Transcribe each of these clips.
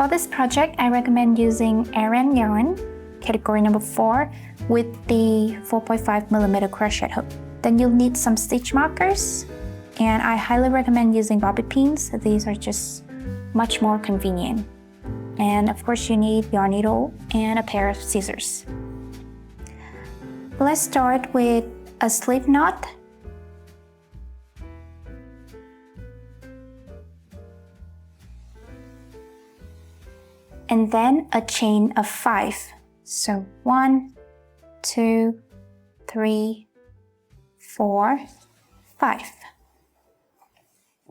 For this project, I recommend using Aran yarn, category number 4, with the 4.5mm crochet hook. Then you'll need some stitch markers, and I highly recommend using bobby pins. These are just much more convenient. And of course you need yarn needle and a pair of scissors. Let's start with a slip knot. And then a chain of 5. So 1, 2, 3, 4, 5.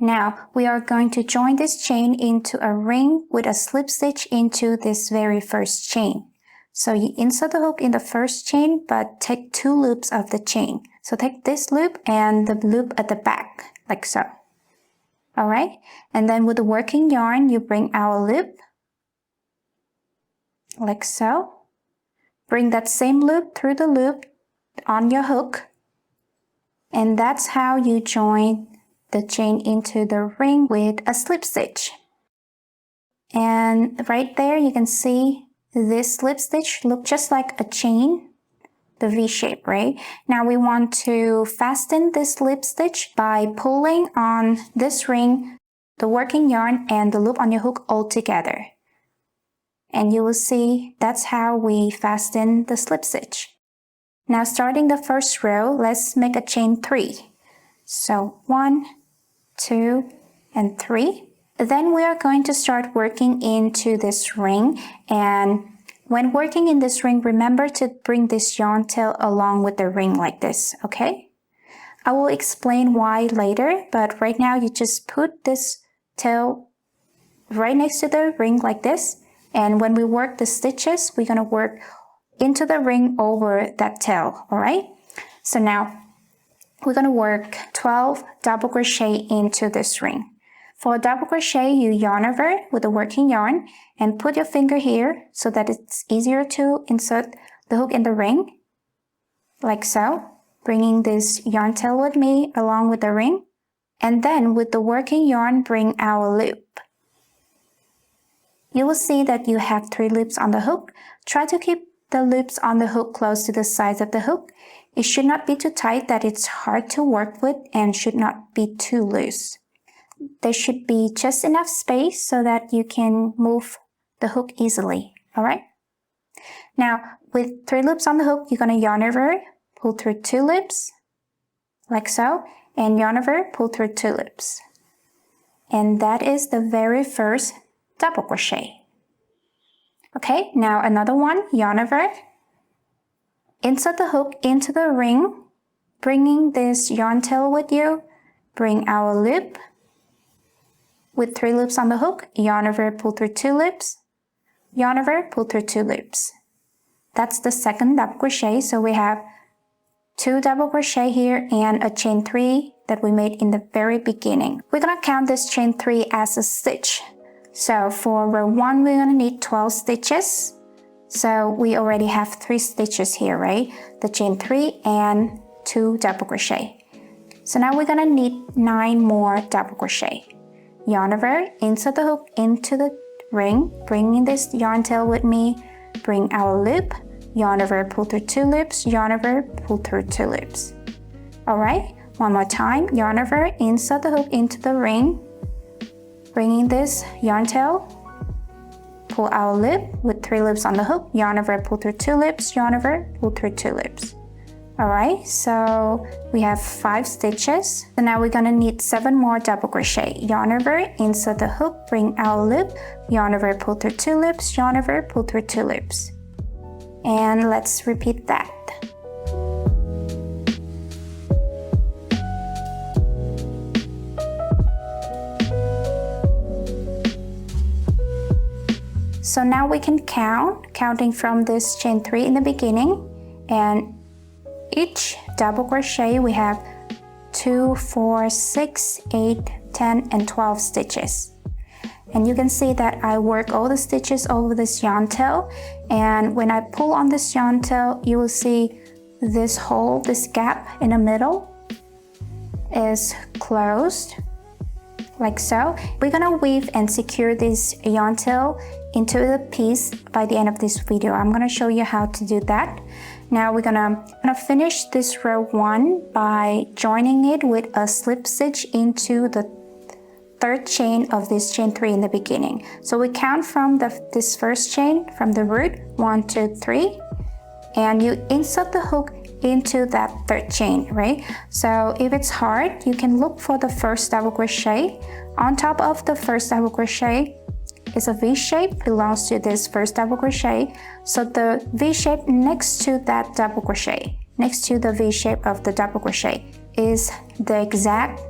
Now we are going to join this chain into a ring with a slip stitch into this very first chain. So you insert the hook in the first chain, but take 2 loops of the chain. So take this loop and the loop at the back, like so. Alright, and then with the working yarn, you bring our loop, like so. Bring that same loop through the loop on your hook, and that's how you join the chain into the ring with a slip stitch. And right there you can see this slip stitch look just like a chain, the V shape, right? Now we want to fasten this slip stitch by pulling on this ring, the working yarn, and the loop on your hook all together. And you will see that's how we fasten the slip stitch. Now starting the first row, let's make a chain 3. So 1, 2, and 3. Then we are going to start working into this ring, and when working in this ring, remember to bring this yarn tail along with the ring like this, okay? I will explain why later, but right now you just put this tail right next to the ring like this, and when we work the stitches, we're gonna work into the ring over that tail, alright? So now we're gonna work 12 double crochet into this ring. For a double crochet, you yarn over with the working yarn and put your finger here so that it's easier to insert the hook in the ring, like so, bringing this yarn tail with me along with the ring. And then with the working yarn, bring our loop. You will see that you have 3 loops on the hook. Try to keep the loops on the hook close to the sides of the hook. It should not be too tight that it's hard to work with, and should not be too loose. There should be just enough space so that you can move the hook easily, alright? Now, with 3 loops on the hook, you're going to yarn over, pull through 2 loops, like so, and yarn over, pull through 2 loops. And that is the very first double crochet. Okay, now another one, yarn over, insert the hook into the ring, bringing this yarn tail with you, bring our loop, with 3 loops on the hook, yarn over, pull through 2 loops, yarn over, pull through 2 loops. That's the second double crochet, so we have 2 double crochet here and a chain 3 that we made in the very beginning. We're gonna count this chain 3 as a stitch. So for row 1, we're gonna need 12 stitches. So we already have 3 stitches here, right? The chain 3 and 2 double crochet. So now we're gonna need 9 more double crochet. Yarn over, insert the hook into the ring, bringing this yarn tail with me, bring our loop, yarn over, pull through 2 loops, yarn over, pull through 2 loops. Alright, one more time, yarn over, insert the hook into the ring, bringing this yarn tail, pull our loop with 3 loops on the hook, yarn over, pull through 2 loops, yarn over, pull through 2 loops. Alright, so we have 5 stitches. So now we're gonna need 7 more double crochet. Yarn over, insert the hook, bring our loop, yarn over, pull through 2 loops, yarn over, pull through 2 loops. And let's repeat that. So now we can count, counting from this chain 3 in the beginning, and each double crochet we have 2, 4, 6, 8, 10, and 12 stitches. And you can see that I work all the stitches over this yarn tail, and when I pull on this yarn tail, you will see this hole, this gap in the middle is closed, like so. We're gonna weave and secure this yarn tail into the piece by the end of this video. I'm gonna show you how to do that. Now we're gonna finish this row 1 by joining it with a slip stitch into the third chain of this chain 3 in the beginning. So we count from this first chain from the root, 1, 2, 3, and you insert the hook into that third chain, right? So if it's hard, you can look for the first double crochet. On top of the first double crochet is a V shape, belongs to this first double crochet. So the V shape next to that double crochet, next to the V shape of the double crochet, is the exact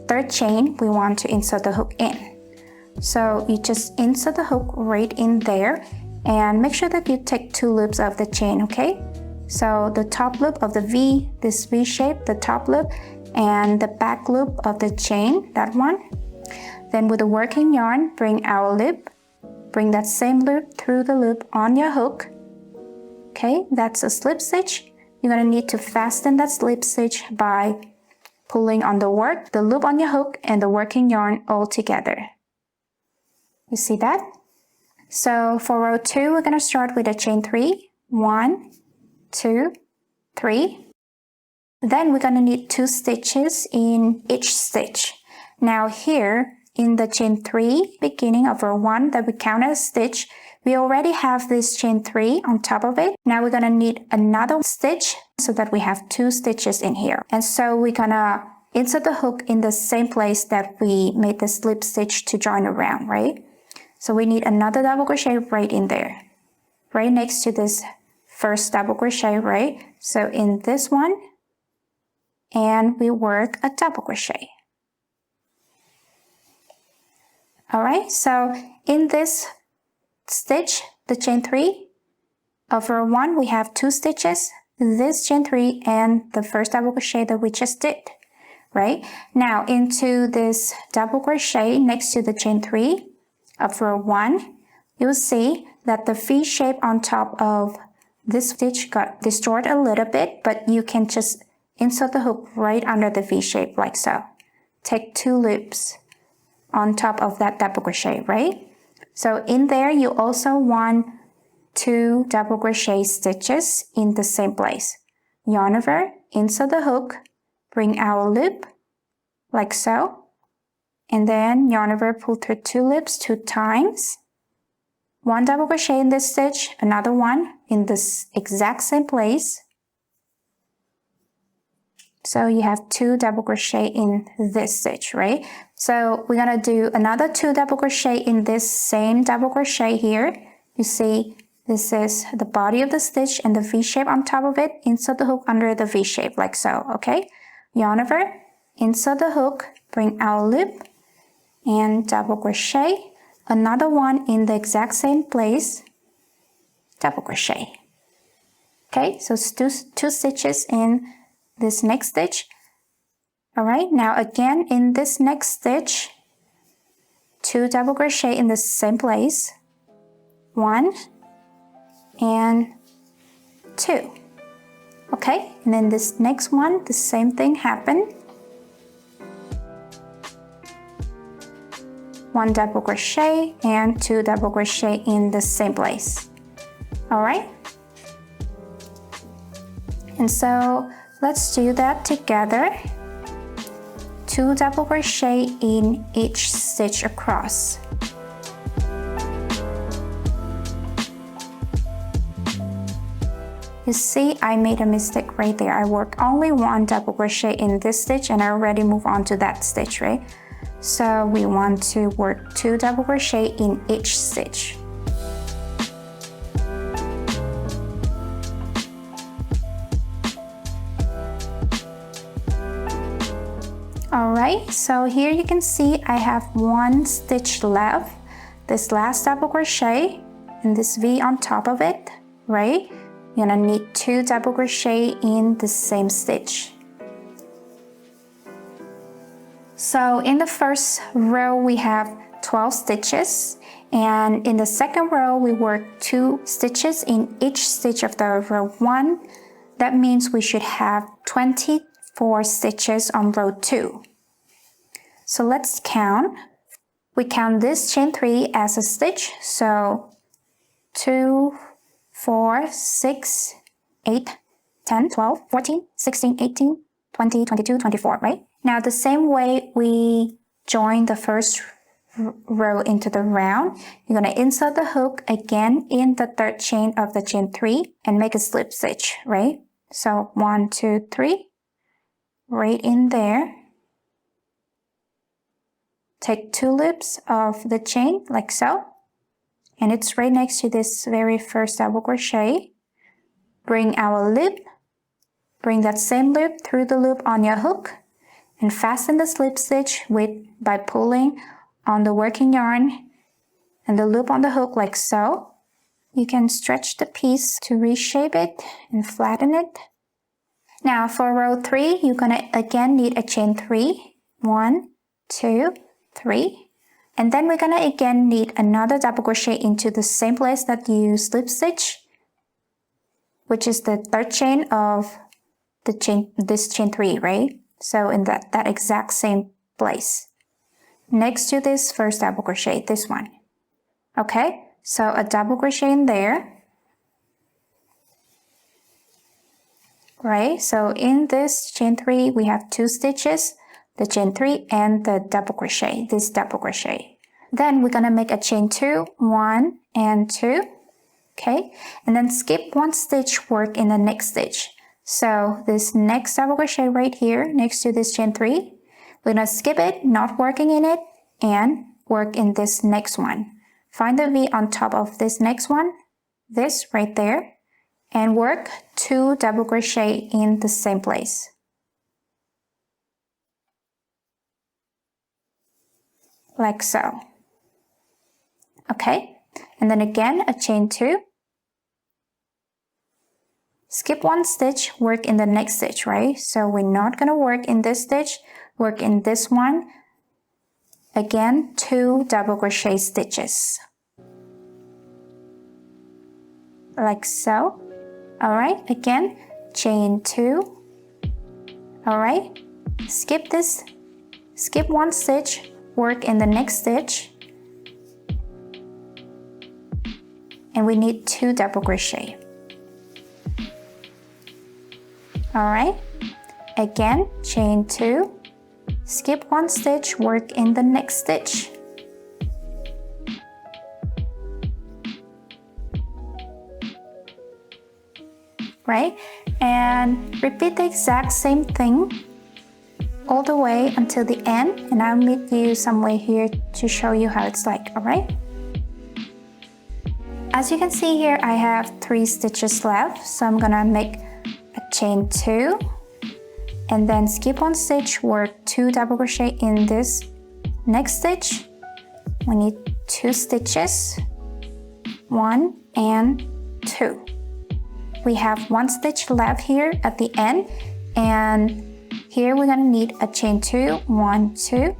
third chain we want to insert the hook in. So you just insert the hook right in there and make sure that you take 2 loops of the chain, okay? So the top loop of the V, this V shape, the top loop, and the back loop of the chain, that one. Then with the working yarn, bring our loop, bring that same loop through the loop on your hook. Okay, that's a slip stitch. You're gonna need to fasten that slip stitch by pulling on the loop on your hook and the working yarn all together. You see that? So for row 2, we're gonna start with a chain 3, 1, 2, 3. Then we're gonna need 2 stitches in each stitch. Now here in the chain 3 beginning of row 1 that we count as a stitch, we already have this chain 3 on top of it. Now we're gonna need another stitch so that we have 2 stitches in here. And so we're gonna insert the hook in the same place that we made the slip stitch to join around, right? So we need another double crochet right in there, right next to this first double crochet, right? So in this one, and we work a double crochet. All right, so in this stitch, the chain 3 of row 1, we have 2 stitches, this chain 3 and the first double crochet that we just did, right? Now into this double crochet next to the chain 3 of row 1, you'll see that the V shape on top of this stitch got distorted a little bit, but you can just insert the hook right under the V shape like so. Take 2 loops on top of that double crochet, right? So in there, you also want 2 double crochet stitches in the same place. Yarn over, insert the hook, bring our loop like so, and then yarn over, pull through 2 loops 2 times. 1 double crochet in this stitch, another one in this exact same place. So you have 2 double crochet in this stitch, right? So we're gonna do another 2 double crochet in this same double crochet here. You see, this is the body of the stitch and the V shape on top of it. Insert the hook under the V shape like so, okay? Yarn over, insert the hook, bring our loop, and double crochet. Another one in the exact same place, double crochet. Okay, so it's 2 stitches in this next stitch. All right, now again in this next stitch, 2 double crochet in the same place, 1 and 2. Okay, and then this next one, the same thing happened. 1 double crochet and 2 double crochet in the same place. All right, and so let's do that together. 2 double crochet in each stitch across. You see, I made a mistake right there. I worked only 1 double crochet in this stitch and I already moved on to that stitch, right? So we want to work 2 double crochet in each stitch. Alright, so here you can see I have 1 stitch left, this last double crochet and this V on top of it, right? You're gonna need 2 double crochet in the same stitch. So in the first row we have 12 stitches, and in the second row we work 2 stitches in each stitch of the row 1. That means we should have 24 stitches on row 2. So let's count. We count this chain 3 as a stitch, so 2, 4, 6, 8, 10, 12, 14, 16, 18, 20, 22, 24, right? Now the same way we join the first row into the round, you're going to insert the hook again in the third chain of the chain 3 and make a slip stitch, right? So 1, 2, 3, right in there. Take 2 loops of the chain like so, and it's right next to this very first double crochet. Bring our loop, bring that same loop through the loop on your hook, and fasten the slip stitch by pulling on the working yarn and the loop on the hook like so. You can stretch the piece to reshape it and flatten it. Now for row 3, you're gonna again need a chain 3. 1, 2, 3. And then we're gonna again need another double crochet into the same place that you slip stitch, which is the third chain of this chain 3, right? So in that exact same place, next to this first double crochet, this one. Okay, so a double crochet in there, right? So in this chain 3, we have 2 stitches, the chain 3 and the double crochet, this double crochet. Then we're gonna make a chain 2, 1 and 2, okay? And then skip 1 stitch, work in the next stitch. So this next double crochet right here, next to this chain 3, we're gonna skip it, not working in it, and work in this next one. Find the V on top of this next one, this right there, and work 2 double crochet in the same place. Like so. Okay, and then again a chain 2, skip 1 stitch, work in the next stitch, right? So we're not gonna work in this stitch, work in this one. Again, 2 double crochet stitches. Like so. Alright, again, chain 2. Alright, skip this, skip 1 stitch, work in the next stitch, and we need 2 double crochet. Alright, again, chain 2, skip 1 stitch, work in the next stitch. Right, and repeat the exact same thing all the way until the end, and I'll meet you somewhere here to show you how it's like, alright? As you can see here, I have 3 stitches left, so I'm gonna make a chain 2, and then skip 1 stitch, work 2 double crochet in this next stitch. We need 2 stitches, 1 and 2. We have 1 stitch left here at the end, and here we're gonna need a chain 2, 1, 2,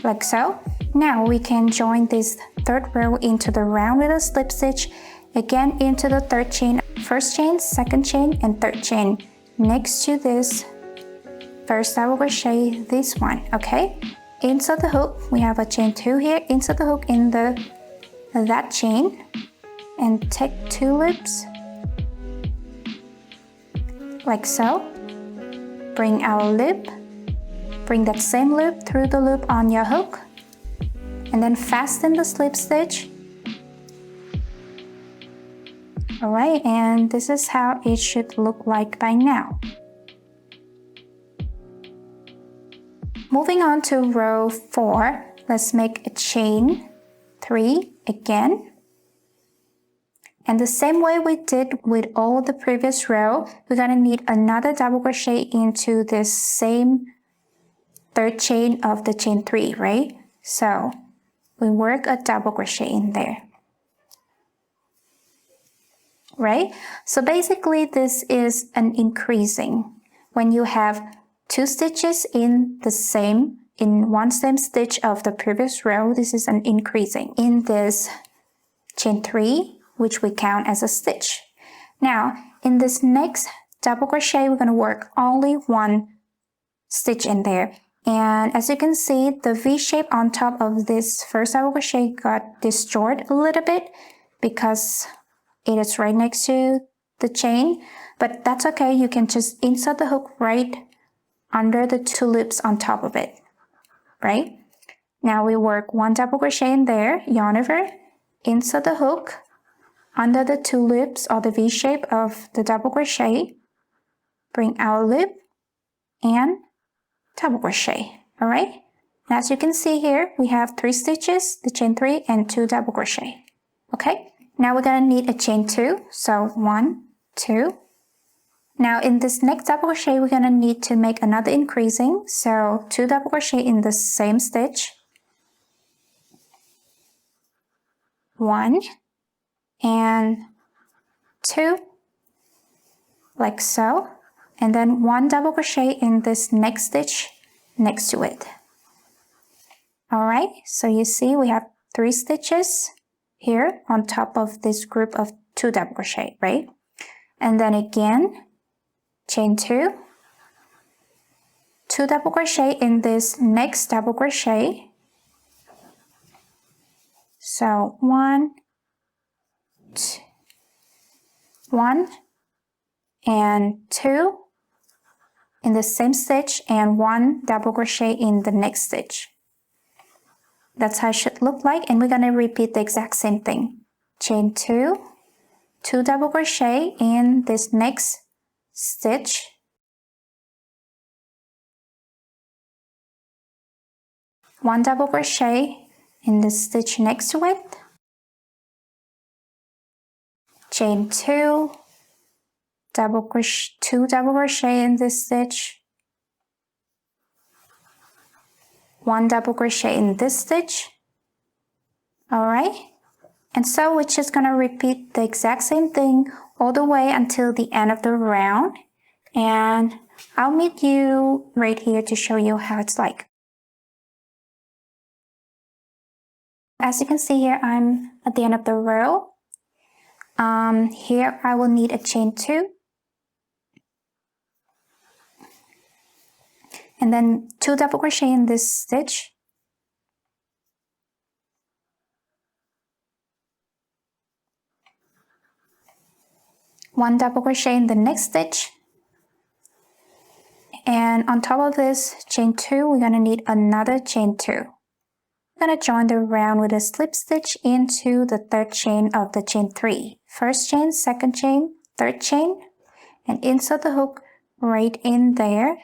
like so. Now we can join this third row into the round with a slip stitch, again into the third chain, first chain, second chain, and third chain. Next to this first double crochet, this one, okay? Insert the hook, we have a chain 2 here, insert the hook in that chain, and take 2 loops, like so. Bring our loop, bring that same loop through the loop on your hook, and then fasten the slip stitch. Alright, and this is how it should look like by now. Moving on to row 4, let's make a chain 3 again. And the same way we did with all the previous row, we're gonna need another double crochet into this same third chain of the chain 3, right? So we work a double crochet in there, right? So basically this is an increasing. When you have 2 stitches in one same stitch of the previous row, this is an increasing in this chain 3, which we count as a stitch. Now, in this next double crochet, we're going to work only 1 stitch in there. And as you can see, the V shape on top of this first double crochet got distorted a little bit because it is right next to the chain, but that's okay. You can just insert the hook right under the 2 loops on top of it, right? Now we work 1 double crochet in there, yarn over, insert the hook under the 2 loops or the V shape of the double crochet, bring our loop and double crochet. All right, and as you can see here, we have 3 stitches, the chain 3 and 2 double crochet. Okay, now we're gonna need a chain 2, so 1, 2. Now in this next double crochet, we're gonna need to make another increasing, so 2 double crochet in the same stitch, 1 and 2, like so, and then 1 double crochet in this next stitch next to it. All right, so you see we have 3 stitches here on top of this group of 2 double crochet, right? And then again, chain 2, 2 double crochet in this next double crochet. So 1, 1 and 2 in the same stitch and 1 double crochet in the next stitch. That's how it should look like, and we're going to repeat the exact same thing. Chain 2, 2 double crochet in this next stitch, 1 double crochet in the stitch next to it, chain 2, 2 double crochet in this stitch, 1 double crochet in this stitch. All right, and so we're just gonna repeat the exact same thing all the way until the end of the round, and I'll meet you right here to show you how it's like. As you can see here, I'm at the end of the row. Here I will need a chain 2, and then 2 double crochet in this stitch, one double crochet in the next stitch, and on top of this chain 2, we're going to need another chain 2. We're going to join the round with a slip stitch into the 3rd chain of the chain 3. First chain, second chain, 3rd chain, and insert the hook right in there.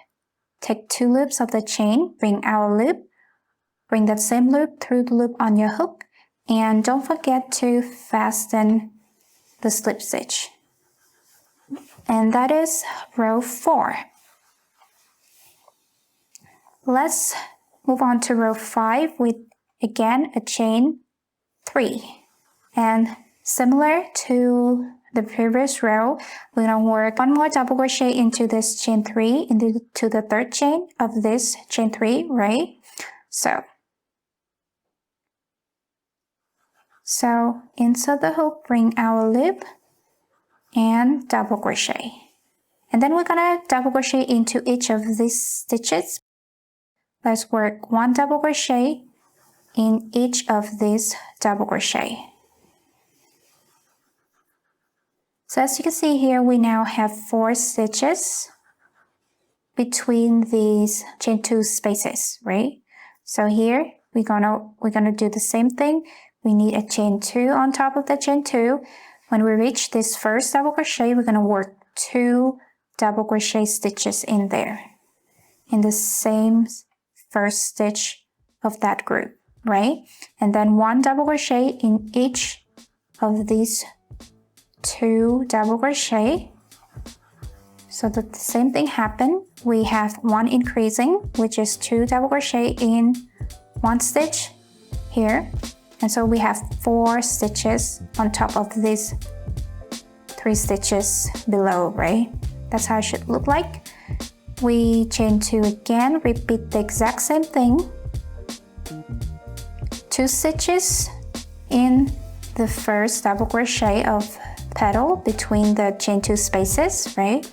Take 2 loops of the chain, bring our loop, bring that same loop through the loop on your hook, and don't forget to fasten the slip stitch. And that is row 4. Let's move on to row 5 with again a chain 3. And similar to the previous row, we're going to work 1 more double crochet into this chain 3 into the 3rd chain of this chain 3, right? So insert the hook, bring our loop, and double crochet. And then we're going to double crochet into each of these stitches. Let's work 1 double crochet in each of these double crochet. So as you can see here, we now have 4 stitches between these chain 2 spaces, right? So here we're gonna do the same thing. We need a chain 2 on top of the chain 2. When we reach this first double crochet, we're gonna work 2 double crochet stitches in there, in the same first stitch of that group, right? And then 1 double crochet in each of these 2 double crochet, so that the same thing happened. We have 1 increasing, which is 2 double crochet in 1 stitch here, and so we have 4 stitches on top of these 3 stitches below, right? That's how it should look like. We chain 2 again, repeat the exact same thing. 2 stitches in the first double crochet of petal between the chain 2 spaces, right?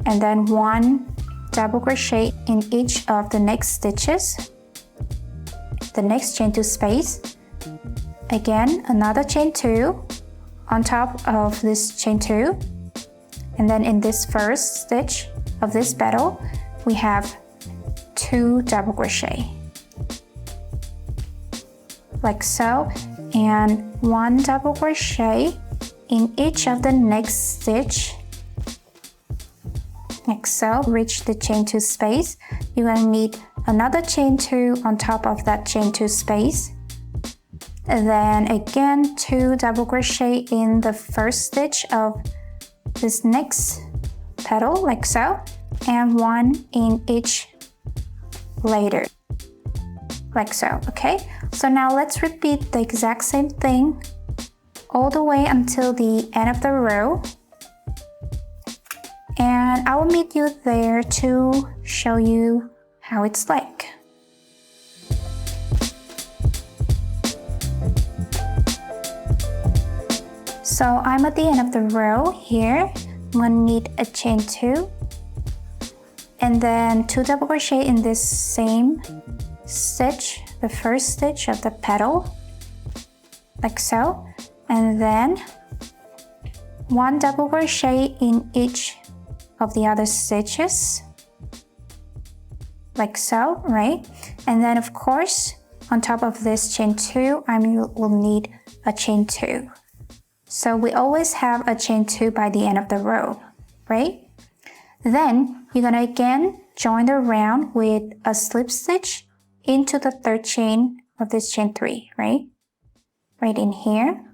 And then 1 double crochet in each of the next stitches, the next chain 2 space. Again, another chain 2 on top of this chain 2, and then in this first stitch of this petal we have 2 double crochet like so, and 1 double crochet in each of the next stitch like so. Reach the chain 2 space, you're going to need another chain 2 on top of that chain 2 space, and then again 2 double crochet in the first stitch of this next petal like so, and 1 in each later like so. Okay, so now let's repeat the exact same thing all the way until the end of the row, and I will meet you there to show you how it's like. So I'm at the end of the row here. I'm going to need a chain 2 and then 2 double crochet in this same stitch, the first stitch of the petal like so, and then 1 double crochet in each of the other stitches like so, right? And then of course on top of this chain 2 I will need a chain 2. So we always have a chain 2 by the end of the row, right? Then you're gonna again join the round with a slip stitch into the third chain of this chain 3, right? Right in here.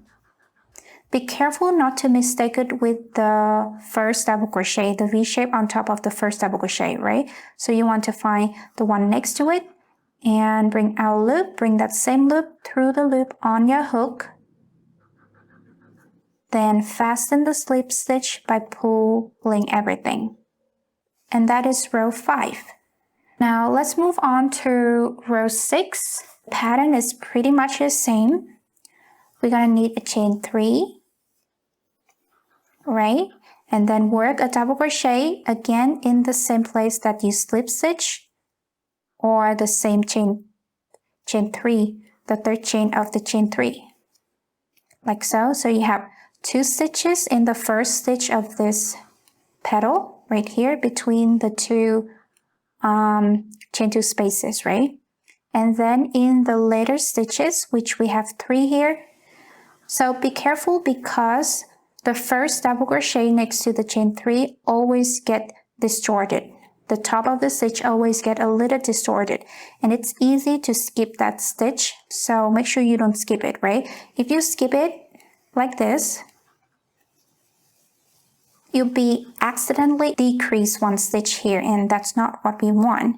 Be careful not to mistake it with the first double crochet, the V shape on top of the first double crochet, right? So you want to find the one next to it and bring out a loop, bring that same loop through the loop on your hook. Then fasten the slip stitch by pulling everything. And that is row 5. Now let's move on to row 6. The pattern is pretty much the same. We're gonna need a chain 3, right? And then work a double crochet again in the same place that you slip stitch, or the same chain 3, the third chain of the chain 3. Like so. So you have 2 stitches in the first stitch of this petal right here between the 2 chain 2 spaces, right? And then in the later stitches, which we have 3 here, so be careful because the first double crochet next to the chain 3 always get distorted. The top of the stitch always get a little distorted, and it's easy to skip that stitch, so make sure you don't skip it, right? If you skip it like this, you'll be accidentally decrease 1 stitch here, and that's not what we want.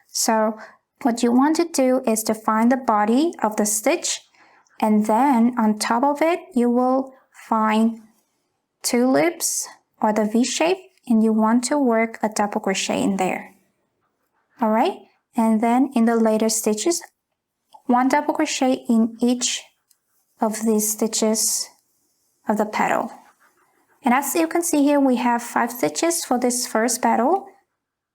So what you want to do is to find the body of the stitch, and then on top of it you will find 2 loops or the V shape, and you want to work a double crochet in there. All right, and then in the later stitches 1 double crochet in each of these stitches of the petal. And as you can see here, we have 5 stitches for this first petal.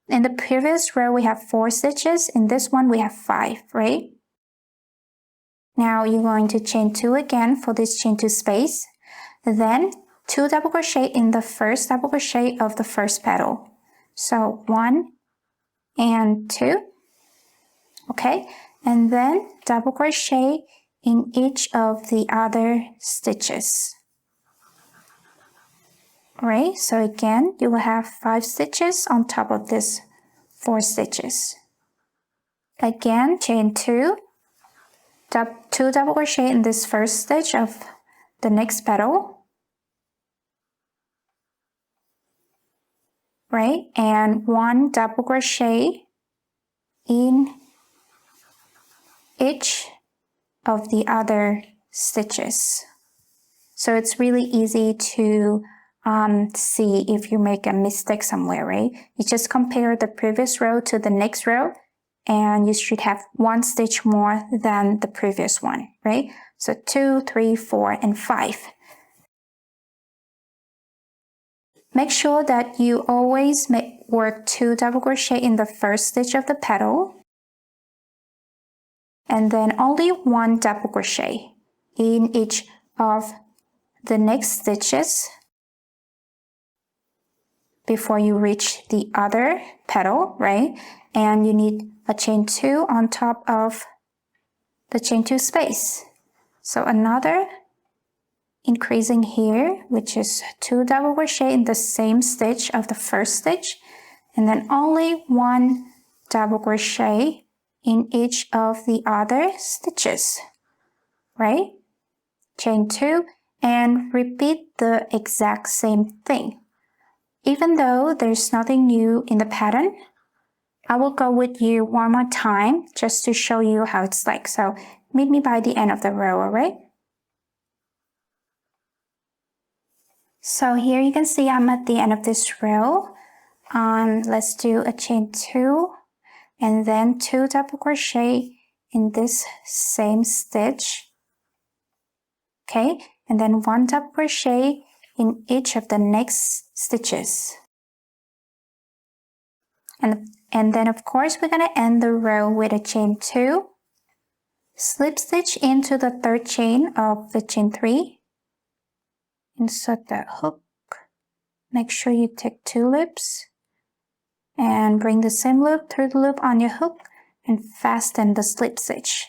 In the previous row we have 4 stitches, in this one we have 5, right? Now you're going to chain 2 again for this chain 2 space, then 2 double crochet in the first double crochet of the first petal. So 1 and 2, okay? And then double crochet in each of the other stitches. Right, so again you will have 5 stitches on top of this 4 stitches. Again, chain 2, 2 double crochet in this first stitch of the next petal, right, and 1 double crochet in each of the other stitches. So it's really easy to see if you make a mistake somewhere, right? You just compare the previous row to the next row, and you should have 1 stitch more than the previous one, right? So 2, 3, 4, and 5. Make sure that you always work 2 double crochet in the first stitch of the petal, and then only 1 double crochet in each of the next stitches before you reach the other petal, right? And you need a chain 2 on top of the chain 2 space. So another increasing here, which is 2 double crochet in the same stitch of the first stitch, and then only 1 double crochet in each of the other stitches, right? Chain 2 and repeat the exact same thing. Even though there's nothing new in the pattern, I will go with you one more time just to show you how it's like. So meet me by the end of the row, alright? So here you can see I'm at the end of this row. Let's do a chain 2 and then 2 double crochet in this same stitch. Okay, and then 1 double crochet in each of the next stitches. And then of course we're going to end the row with a chain 2, slip stitch into the third chain of the chain 3, insert the hook, make sure you take 2 loops, and bring the same loop through the loop on your hook and fasten the slip stitch.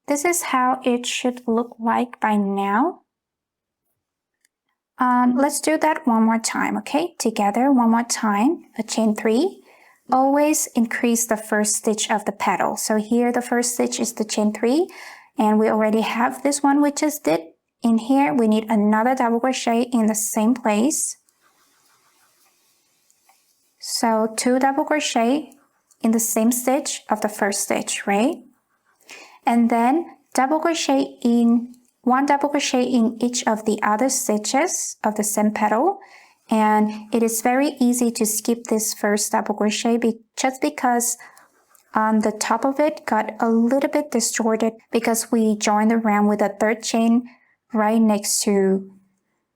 This is how it should look like by now. Let's do that one more time, okay? Together, one more time, a chain 3. Always increase the first stitch of the petal. So here the first stitch is the chain 3, and we already have this one we just did. In here, we need another double crochet in the same place. So 2 double crochet in the same stitch of the first stitch, right? And then double crochet in 1 double crochet in each of the other stitches of the same petal. And it is very easy to skip this first double crochet just because the top of it got a little bit distorted because we joined around with a third chain right next to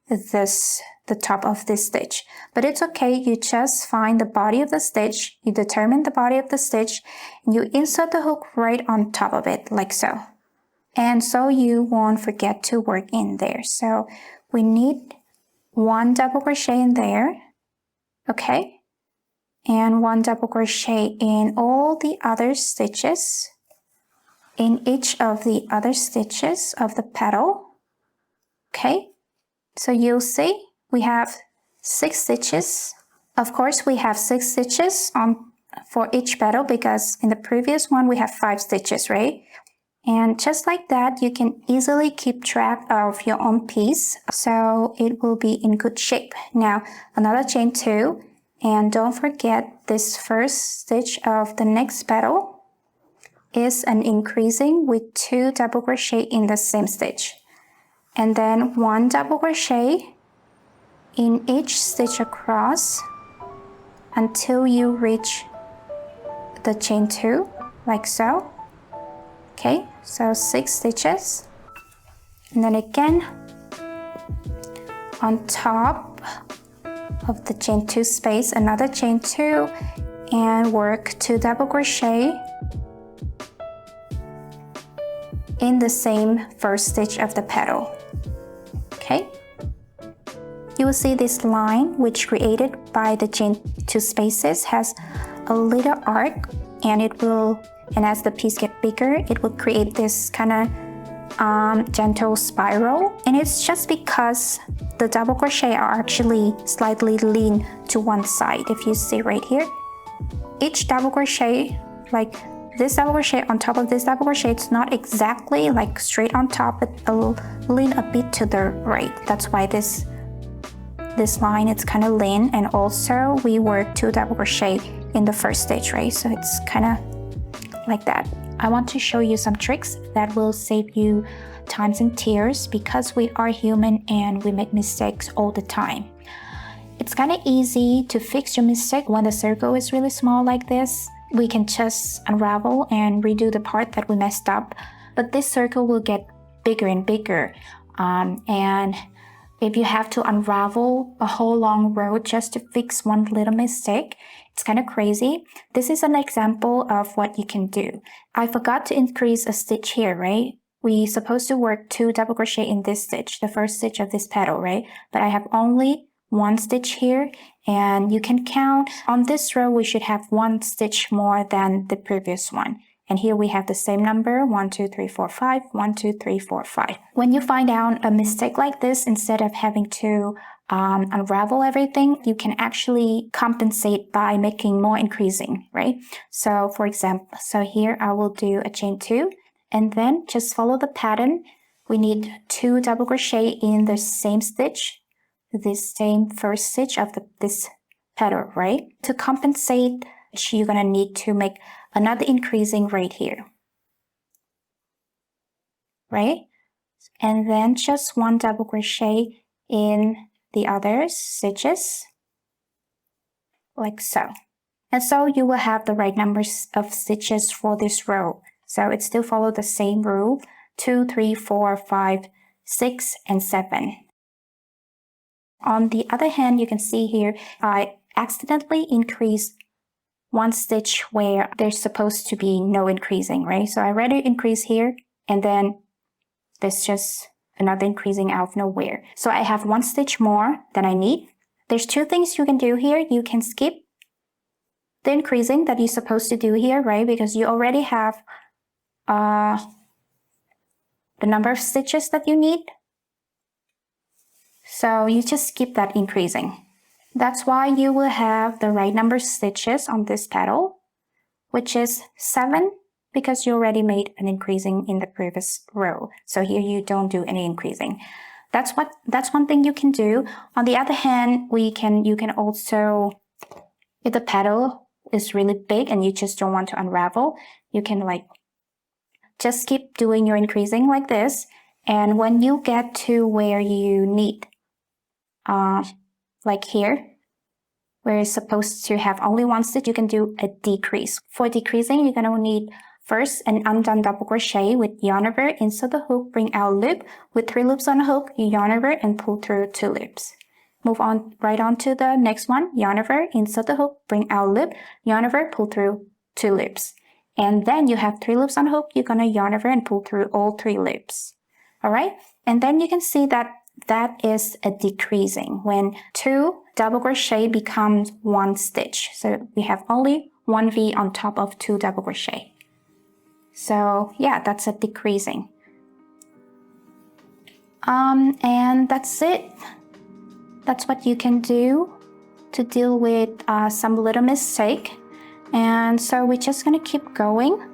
the top of this stitch. But it's okay, you just find the body of the stitch, you determine the body of the stitch, and you insert the hook right on top of it, like so. And so you won't forget to work in there. So we need 1 double crochet in there, okay? And 1 double crochet in all the other stitches, in each of the other stitches of the petal, okay? So you'll see we have 6 stitches. Of course, we have 6 stitches for each petal because in the previous one we have 5 stitches, right? And just like that, you can easily keep track of your own piece, so it will be in good shape. Now, another chain 2, and don't forget this first stitch of the next petal is an increasing with 2 double crochet in the same stitch. And then 1 double crochet in each stitch across until you reach the chain 2, like so. Okay, so 6 stitches, and then again on top of the chain 2 space, another chain 2, and work 2 double crochet in the same first stitch of the petal. Okay, you will see this line which created by the chain 2 spaces has a little arc, and as the piece gets bigger, it will create this kind of gentle spiral. And it's just because the double crochet are actually slightly lean to one side. If you see right here, each double crochet, like this double crochet on top of this double crochet, it's not exactly like straight on top, but it'll lean a bit to the right. That's why this line, it's kind of lean. And also we work 2 double crochet in the first stitch, right? So it's kind of like that. I want to show you some tricks that will save you times and tears because we are human and we make mistakes all the time. It's kind of easy to fix your mistake when the circle is really small like this. We can just unravel and redo the part that we messed up, but this circle will get bigger and bigger, and if you have to unravel a whole long row just to fix one little mistake, it's kind of crazy. This is an example of what you can do. I forgot to increase a stitch here, right? We're supposed to work 2 double crochet in this stitch, the first stitch of this petal, right? But I have only 1 stitch here, and you can count on this row we should have 1 stitch more than the previous one. And here we have the same number, 1, 2, 3, 4, 5, 1, 2, 3, 4, 5. When you find out a mistake like this, instead of having to unravel everything, you can actually compensate by making more increasing, right? So for example, so here I will do a chain 2, and then just follow the pattern. We need 2 double crochet in the same stitch, this same first stitch of this petal, right? To compensate, you're gonna need to make another increasing right here, right? And then just 1 double crochet in the other stitches, like so. And so you will have the right numbers of stitches for this row. So it still follows the same rule, 2, 3, 4, 5, 6, and 7. On the other hand, you can see here, I accidentally increased 1 stitch where there's supposed to be no increasing, right? So I already increase here, and then there's just another increasing out of nowhere. So I have 1 stitch more than I need. There's 2 things you can do here. You can skip the increasing that you're supposed to do here, right? Because you already have the number of stitches that you need. So you just skip that increasing. That's why you will have the right number of stitches on this petal, which is 7, because you already made an increasing in the previous row. So here you don't do any increasing. That's one thing you can do. On the other hand, you can also, if the petal is really big and you just don't want to unravel, you can just keep doing your increasing like this. And when you get to where you need, like here, where it's supposed to have only 1 stitch, you can do a decrease. For decreasing, you're gonna need first an undone double crochet with yarn over, insert the hook, bring out loop. With 3 loops on the hook, you yarn over and pull through 2 loops. Move on right on to the next one, yarn over, insert the hook, bring out loop, yarn over, pull through 2 loops. And then you have 3 loops on the hook, you're gonna yarn over and pull through all 3 loops. All right, and then you can see that is a decreasing when 2 double crochet becomes 1 stitch. So we have only 1 V on top of 2 double crochet. So yeah, that's a decreasing. And that's it. That's what you can do to deal with some little mistake. And so we're just gonna keep going.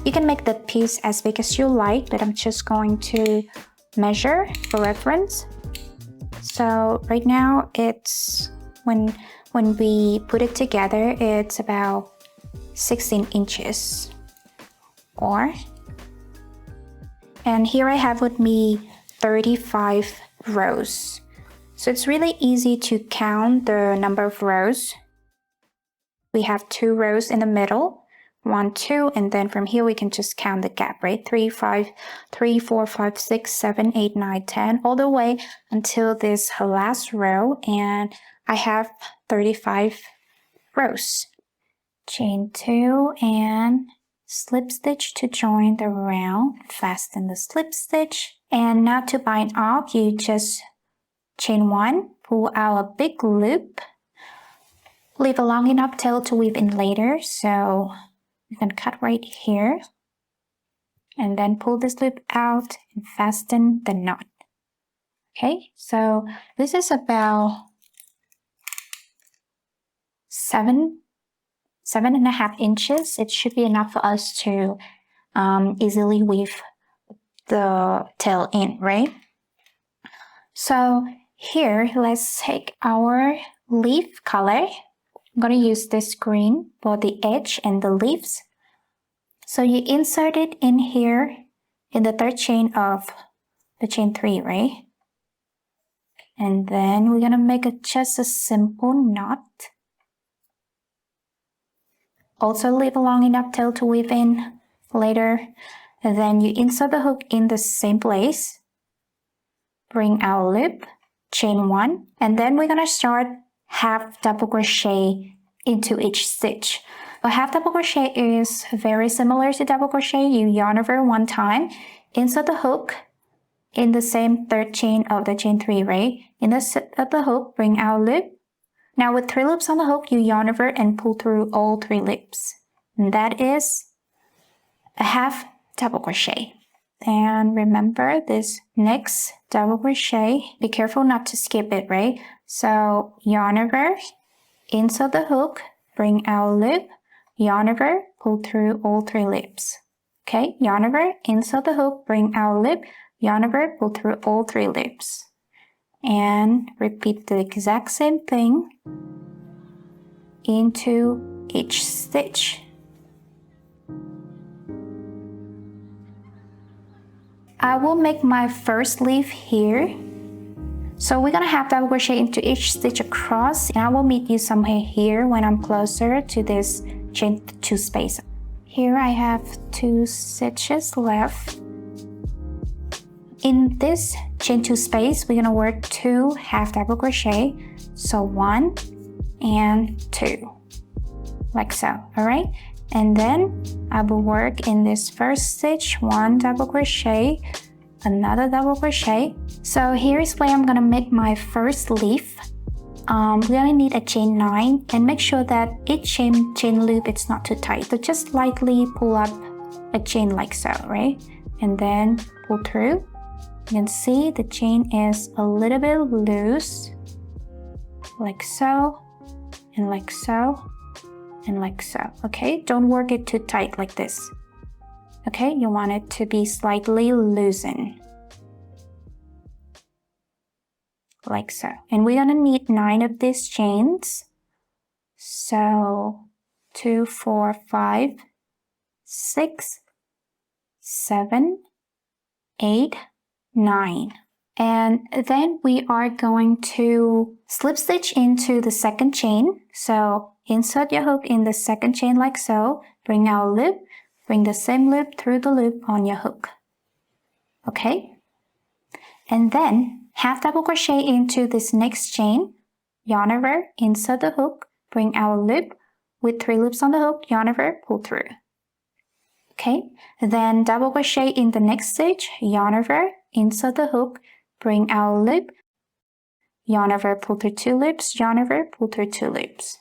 You can make the piece as big as you like, but I'm just going to measure for reference. So right now it's, when we put it together, it's about 16 inches. And here I have with me 35 rows. So it's really easy to count the number of rows. We have 2 rows in the middle. 1, 2, and then from here we can just count the gap, right? 3, 4, 5, 6, 7, 8, 9, 10, all the way until this last row, and I have 35 rows. Chain 2 and slip stitch to join the round, fasten the slip stitch, and now to bind off, you just chain 1, pull out a big loop, leave a long enough tail to weave in later, so you can cut right here and then pull this loop out and fasten the knot. Okay, so this is about 7.5 inches. It should be enough for us to easily weave the tail in, right? So here, let's take our leaf color. I'm going to use this green for the edge and the leaves. So you insert it in here in the third chain of the chain 3, right? And then we're going to make just a simple knot. Also leave a long enough tail to weave in later. And then you insert the hook in the same place. Bring our loop, chain 1, and then we're going to start half double crochet into each stitch. A half double crochet is very similar to double crochet. You yarn over 1 time, insert the hook in the same third chain of the chain 3, right? In the set of the hook, bring our loop. Now with 3 loops on the hook, you yarn over and pull through all 3 loops. And that is a half double crochet. And remember this next double crochet, be careful not to skip it, right? So yarn over, insert the hook, bring our loop, yarn over, pull through all 3 loops. Okay, yarn over, insert the hook, bring our loop, yarn over, pull through all 3 loops. And repeat the exact same thing into each stitch. I will make my first leaf here. So we're gonna have double crochet into each stitch across, and I will meet you somewhere here when I'm closer to this chain 2 space. Here I have 2 stitches left. In this chain 2 space, we're gonna work 2 half double crochet. So 1 and 2, like so, all right? And then I will work in this first stitch 1 double crochet, another double crochet. So here's where I'm gonna make my first leaf. We're gonna need a chain 9, and make sure that each chain loop it's not too tight. So just lightly pull up a chain like so, right? And then pull through. You can see the chain is a little bit loose, like so, and like so, and like so. Okay, don't work it too tight like this. Okay, you want it to be slightly loosened, like so. And we're gonna need 9 of these chains. So 2, 4, 5, 6, 7, 8, 9. And then we are going to slip stitch into the second chain. So insert your hook in the second chain like so, bring our loop, bring the same loop through the loop on your hook. Okay? And then half double crochet into this next chain, yarn over, insert the hook, bring our loop with 3 loops on the hook, yarn over, pull through. Okay? Then double crochet in the next stitch, yarn over, insert the hook, bring our loop, yarn over, pull through 2 loops, yarn over, pull through 2 loops.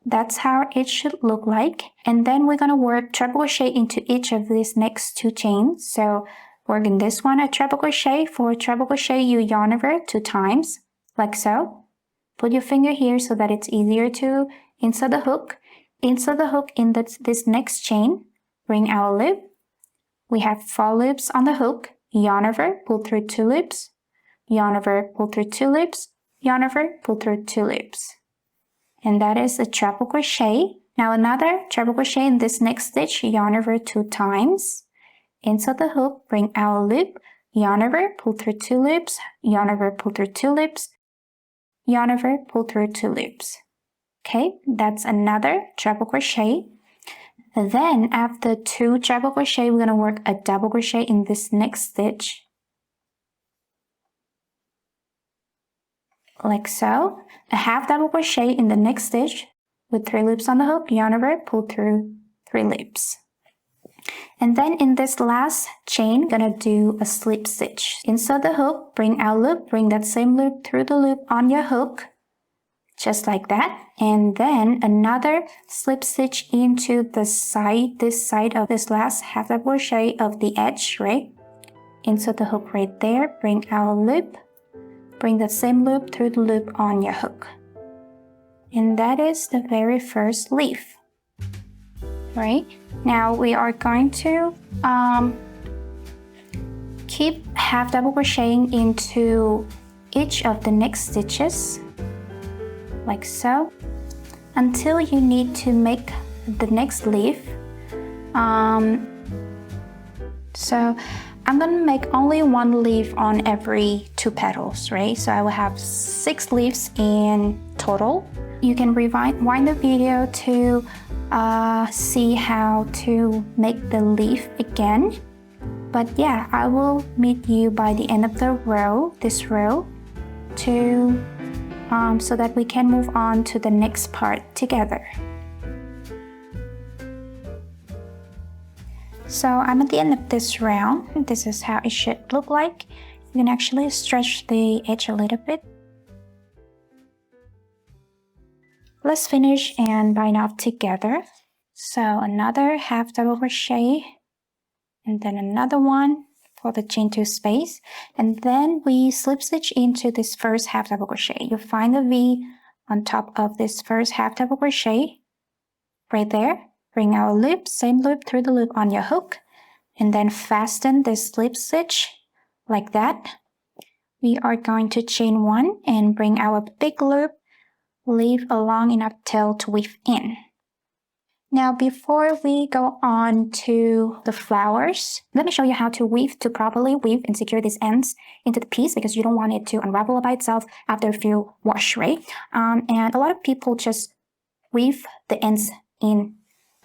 That's how it should look like. And then we're going to work treble crochet into each of these next 2 chains. So work in this one a treble crochet. For treble crochet, you yarn over 2 times, like so. Put your finger here so that it's easier to insert the hook. Insert the hook in this next chain, bring our loop. We have 4 loops on the hook, yarn over, pull through 2 loops, yarn over, pull through 2 loops, yarn over, pull through 2 loops. And that is a treble crochet. Now another treble crochet in this next stitch, yarn over 2 times, insert the hook, bring our loop, yarn over, pull through 2 loops, yarn over, pull through 2 loops, yarn over, pull through 2 loops. Okay, that's another treble crochet. Then after 2 treble crochet, we're going to work a double crochet in this next stitch, like so. A half double crochet in the next stitch with 3 loops on the hook, yarn over, pull through 3 loops. And then in this last chain, gonna do a slip stitch. Insert the hook, bring our loop, bring that same loop through the loop on your hook, just like that. And then another slip stitch into the side, this side of this last half double crochet of the edge, right? Insert the hook right there, bring our loop, bring the same loop through the loop on your hook. And that is the very first leaf. Right? Now we are going to keep half double crocheting into each of the next stitches, like so, until you need to make the next leaf. So I'm gonna make only one leaf on every 2 petals, right? So I will have 6 leaves in total. You can rewind the video to see how to make the leaf again. But yeah, I will meet you by the end of the row, this row, to so that we can move on to the next part together. So I'm at the end of this round. This is how it should look like. You can actually stretch the edge a little bit. Let's finish and bind off together. So another half double crochet, and then another one for the chain 2 space, and then we slip stitch into this first half double crochet. You find the V on top of this first half double crochet right there. Bring our loop, same loop through the loop on your hook, and then fasten this slip stitch like that. We are going to chain 1 and bring our big loop, leave a long enough tail to weave in. Now before we go on to the flowers, let me show you how to properly weave and secure these ends into the piece, because you don't want it to unravel by itself after a few wash, right? And a lot of people just weave the ends in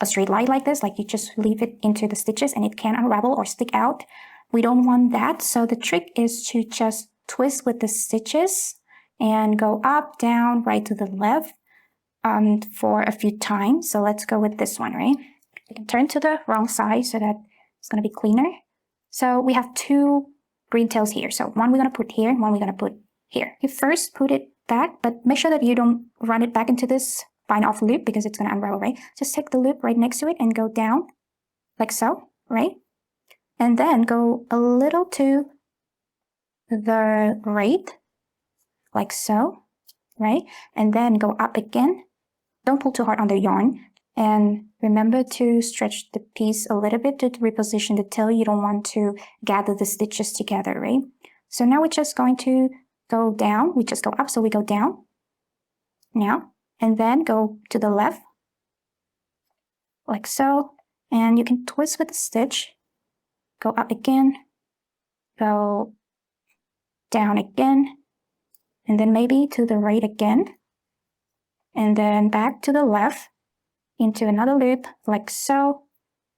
a straight line like this, like you just leave it into the stitches and it can unravel or stick out. We don't want that, so the trick is to just twist with the stitches and go up, down, right to the left for a few times. So let's go with this one, right? You can turn to the wrong side so that it's going to be cleaner. So we have 2 green tails here. So one we're going to put here, one we're going to put here. You first put it back, but make sure that you don't run it back into this bind off loop, because it's going to unravel, right? Just take the loop right next to it and go down like so, right? And then go a little to the right, like so, right? And then go up again. Don't pull too hard on the yarn, and remember to stretch the piece a little bit to reposition the tail. You don't want to gather the stitches together, right? So now we're just going to go down. We just go up, so we go down now, and then go to the left, like so. And you can twist with the stitch, go up again, go down again, and then maybe to the right again, and then back to the left into another loop like so,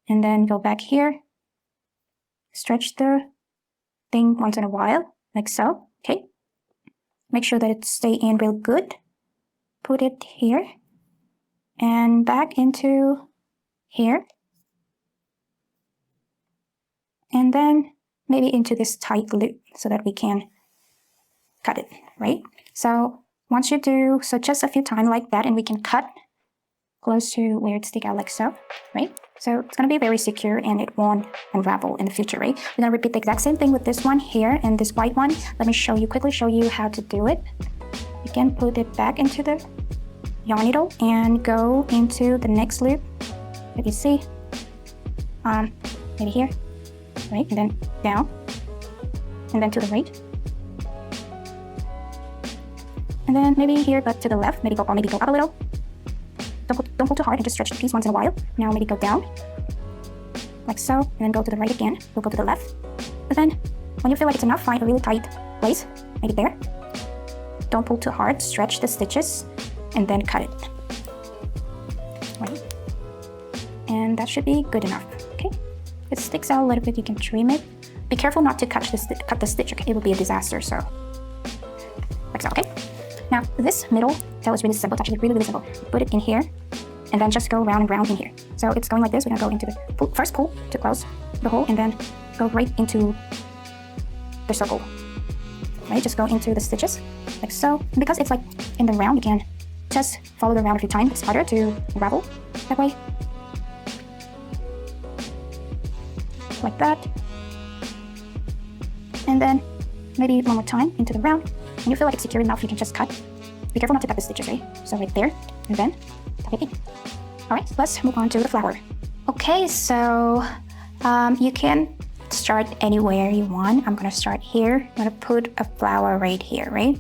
and then go back here, stretch the thing once in a while like so. Okay, make sure that it stay in real good. Put it here and back into here, and then maybe into this tight loop so that we can cut it, right? So once you do, so just a few times like that, and we can cut close to where it stick out like so, right? So it's going to be very secure and it won't unravel in the future, right? We're going to repeat the exact same thing with this one here and this white one. Let me quickly show you how to do it. You can put it back into the yarn needle and go into the next loop that you see, maybe here, right? And then down, and then to the right. And then maybe here, but to the left, maybe go up a little. Don't pull too hard and just stretch the piece once in a while. Now maybe go down, like so, and then go to the right again. We'll go to the left. But then, when you feel like it's enough, find a really tight place, maybe there. Don't pull too hard, stretch the stitches, and then cut it. Right? And that should be good enough, okay? If it sticks out a little bit, you can trim it. Be careful not to cut the stitch, okay? It will be a disaster, so. Like so, okay? Now, this middle tail is really simple. It's actually really, really simple. Put it in here, and then just go round and round in here. So it's going like this. We're gonna go into the first pull to close the hole, and then go right into the circle. Right? Just go into the stitches, like so. And because it's like in the round, you can just follow the round a few times. It's harder to unravel that way. Like that. And then maybe one more time into the round. When you feel like it's secure enough, you can just cut. Be careful not to cut the stitches, right? So right there, and then tuck it in. Alright, let's move on to the flower. Okay, so you can start anywhere you want. I'm gonna start here. I'm gonna put a flower right here, right?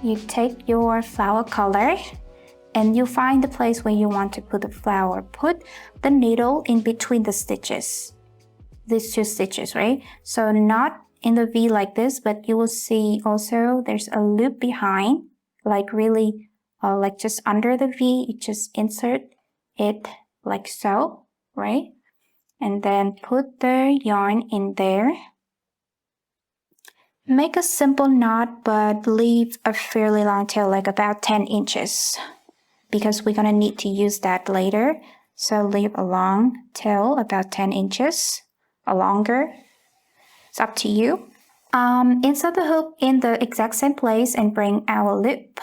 You take your flower color and you find the place where you want to put the flower. Put the needle in between the stitches, these two stitches, right? So not in the V like this, but you will see also there's a loop behind, like really like just under the V. You just insert it like so, right? And then put the yarn in there. Make a simple knot, but leave a fairly long tail, like about 10 inches, because we're gonna need to use that later. So leave a long tail, about 10 inches or longer. It's up to you. Insert the hook in the exact same place and bring our loop.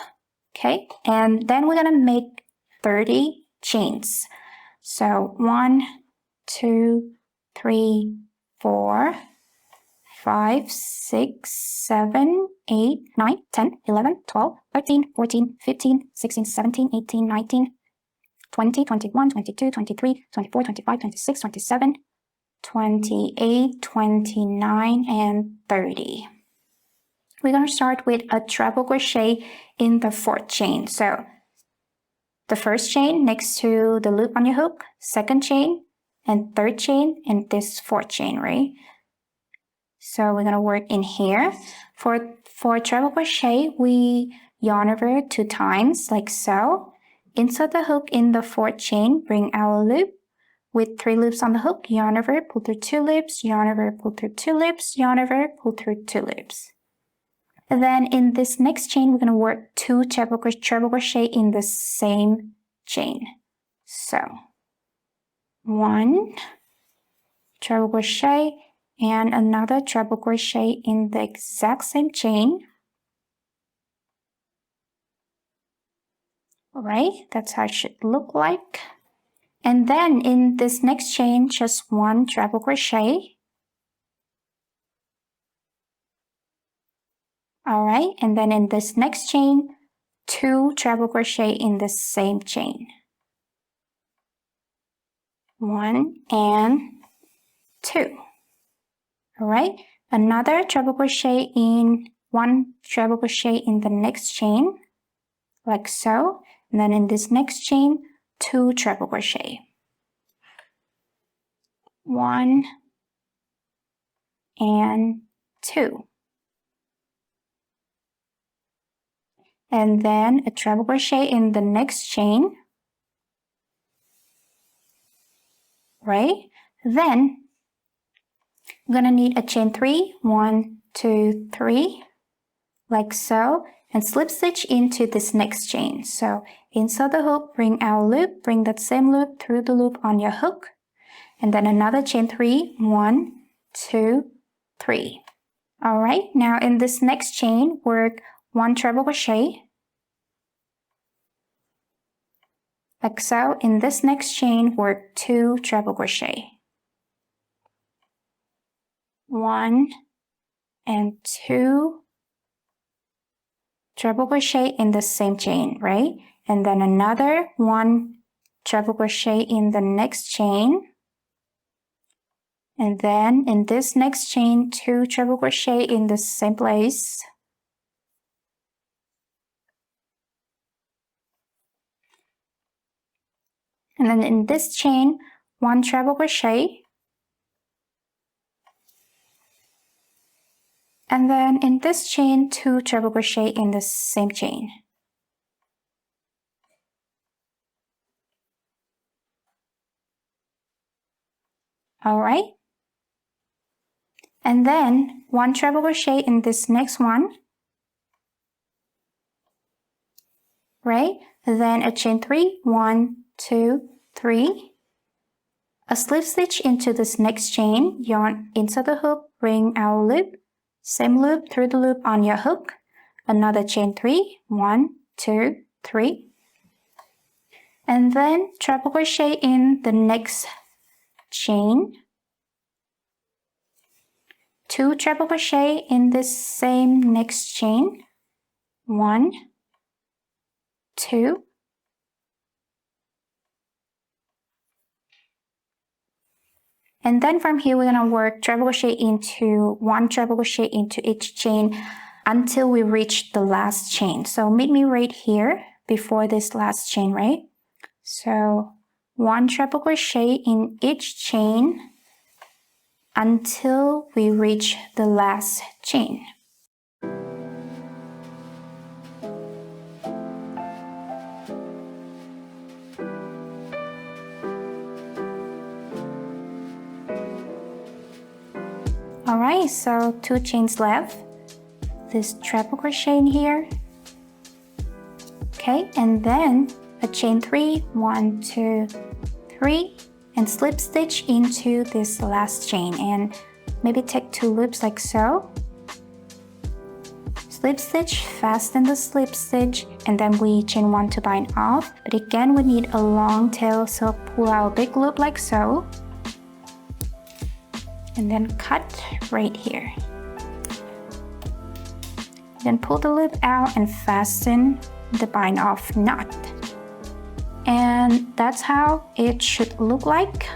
Okay, and then we're gonna make 30 chains. So 1, 2, 3, 4, 5, 6, 7, 8, 9, 10, 11, 12, 13, 14, 15, 16, 17, 18, 19, 20, 21, 22, 23, 24, 25, 26, 27, 28, 29, and 30. We're going to start with a treble crochet in the 4th chain. So the 1st chain next to the loop on your hook, 2nd chain, and 3rd chain, and this 4th chain, right? So we're going to work in here. For treble crochet, we yarn over 2 times, like so. Insert the hook in the 4th chain, bring our loop with 3 loops on the hook, yarn over, pull through 2 loops, yarn over, pull through 2 loops, yarn over, pull through 2 loops. And then in this next chain, we're going to work 2 treble crochet in the same chain. So 1 treble crochet and another treble crochet in the exact same chain. All right, that's how it should look like. And then in this next chain, just 1 treble crochet. All right, and then in this next chain, 2 treble crochet in the same chain. 1 and 2. All right, another treble crochet in 1 treble crochet in the next chain, like so. And then in this next chain, 2 treble crochet. 1 and 2. And then a treble crochet in the next chain, right? Then I'm gonna need a chain 3, 1, 2, 3, like so, and slip stitch into this next chain. So insert the hook, bring our loop, bring that same loop through the loop on your hook, and then another chain 3, 1, 2, 3. All right, now in this next chain, work 1 treble crochet, like so. In this next chain, work 2 treble crochet. 1 and 2 treble crochet in the same chain, right? And then another 1 treble crochet in the next chain. And then in this next chain, 2 treble crochet in the same place. And then in this chain, 1 treble crochet. And then in this chain, 2 treble crochet in the same chain. All right. And then 1 treble crochet in this next one, right? And then a chain 3, 1, 2, 3. A slip stitch into this next chain, yarn inside the hook, bring our loop, same loop through the loop on your hook, another chain 3, 1, 2, 3. And then treble crochet in the next chain. 2 treble crochet in this same next chain. 1, 2, and then from here we're going to work treble crochet into 1 treble crochet into each chain until we reach the last chain. So meet me right here before this last chain, right? So 1 treble crochet in each chain until we reach the last chain. Alright, so 2 chains left. This treble crochet in here. Okay, and then a chain 3, 1, 2, 3, and slip stitch into this last chain, and maybe take 2 loops like so. Slip stitch, fasten the slip stitch, and then we chain 1 to bind off. But again, we need a long tail, so pull out a big loop like so, and then cut right here. Then pull the loop out and fasten the bind off knot. And that's how it should look like.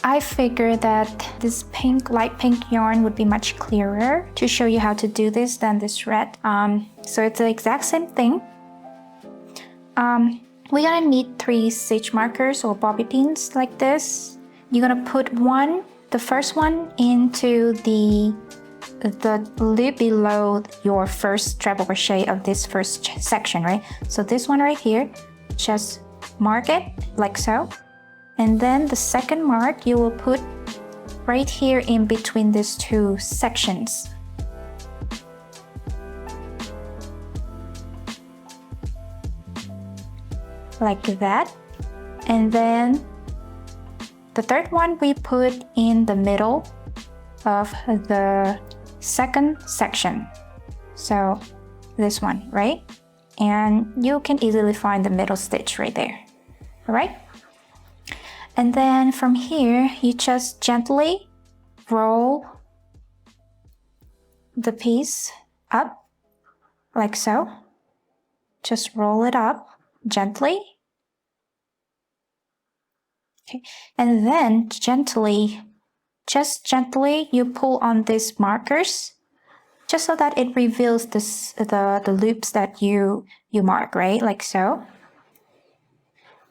I figured that this pink, light pink yarn would be much clearer to show you how to do this than this red. So it's the exact same thing. We're gonna need 3 stitch markers or bobby pins like this. You're gonna put the first one into the loop below your first treble crochet of this first section, right? So this one right here, just mark it like so, and then the second mark you will put right here in between these 2 sections, like that. And then the third one we put in the middle of the second section, so this one, right? And you can easily find the middle stitch right there. All right, and then from here you just gently roll the piece up like so. Just roll it up gently. Okay, and then just gently you pull on these markers, just so that it reveals the loops that you mark, right? Like so.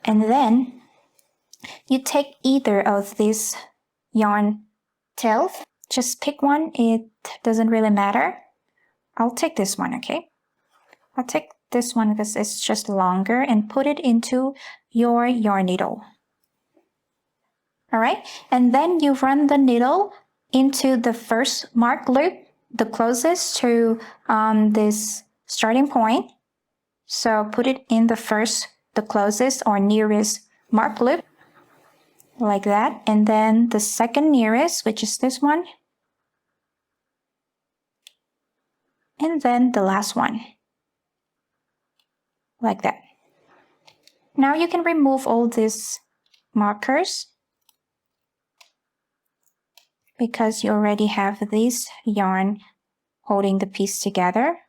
And then you take either of these yarn tails. Just pick one, it doesn't really matter. I'll take this one, okay? I'll take this one because it's just longer, and put it into your yarn needle. All right, and then you run the needle into the first marked loop, the closest to this starting point. So put it in the closest or nearest marked loop, like that. And then the second nearest, which is this one. And then the last one, like that. Now you can remove all these markers, because you already have this yarn holding the piece together,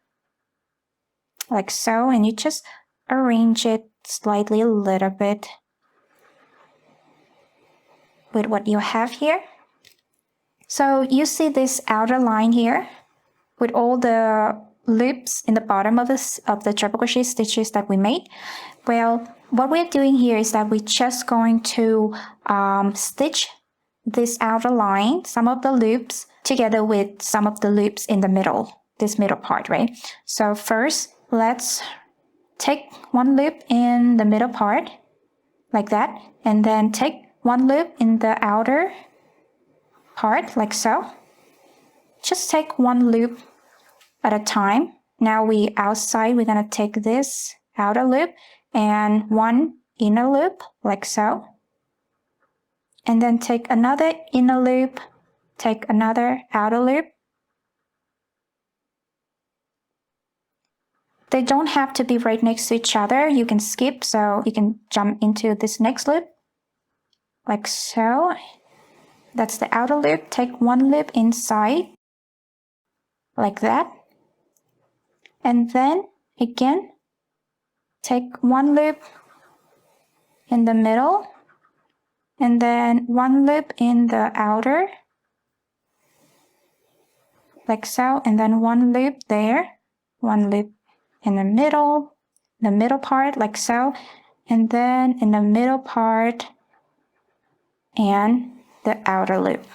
like so, and you just arrange it slightly a little bit with what you have here. So you see this outer line here with all the loops in the bottom of the treble crochet stitches that we made. Well, what we're doing here is that we're just going to stitch this outer line, some of the loops, together with some of the loops in the middle, this middle part, right? So first, let's take 1 loop in the middle part, like that, and then take 1 loop in the outer part, like so. Just take 1 loop at a time. Now we're outside, we're gonna take this outer loop and 1 inner loop, like so. And then take another inner loop, take another outer loop. They don't have to be right next to each other. You can skip, so you can jump into this next loop, like so. That's the outer loop. Take one loop inside, like that. And then again, take one loop in the middle, and then one loop in the outer, like so, and then one loop there, one loop in the middle part, like so, and then in the middle part and the outer loop,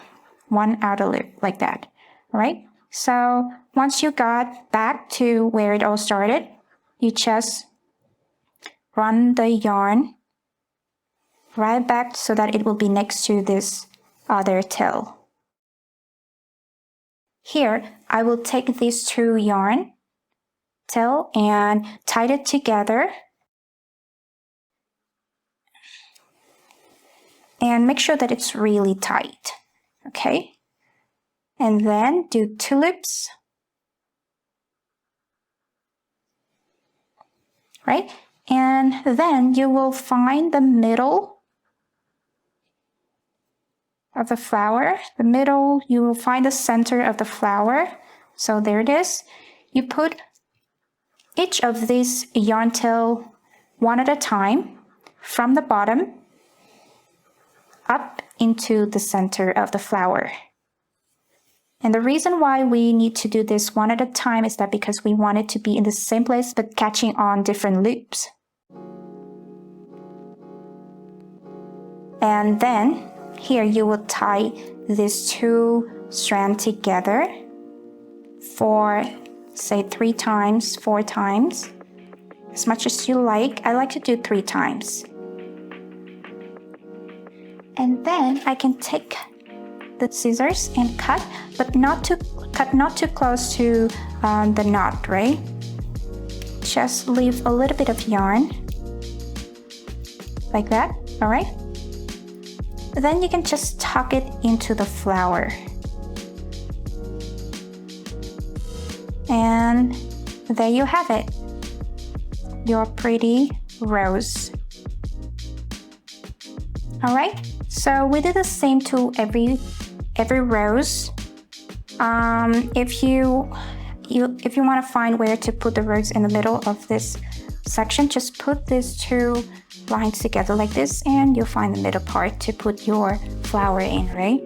one outer loop, like that. All right, so once you got back to where it all started, you just run the yarn right back so that it will be next to this other tail. Here, I will take these two yarn tail and tie it together. And make sure that it's really tight, okay? And then do two loops, right? And then you will find the middle of the flower. The middle, you will find the center of the flower. So there it is. You put each of these yarn tail one at a time from the bottom up into the center of the flower. And the reason why we need to do this one at a time is that because we want it to be in the same place but catching on different loops. And then here you will tie these two strands together for, say, 3 times, 4 times, as much as you like. I like to do 3 times. And then I can take the scissors and cut, but not too close to the knot, right? Just leave a little bit of yarn, like that, all right? Then you can just tuck it into the flower. And there you have it, your pretty rose. All right, so we did the same to every rose. If you want to find where to put the rose in the middle of this section, just put these two lines together like this, and you'll find the middle part to put your flower in, right?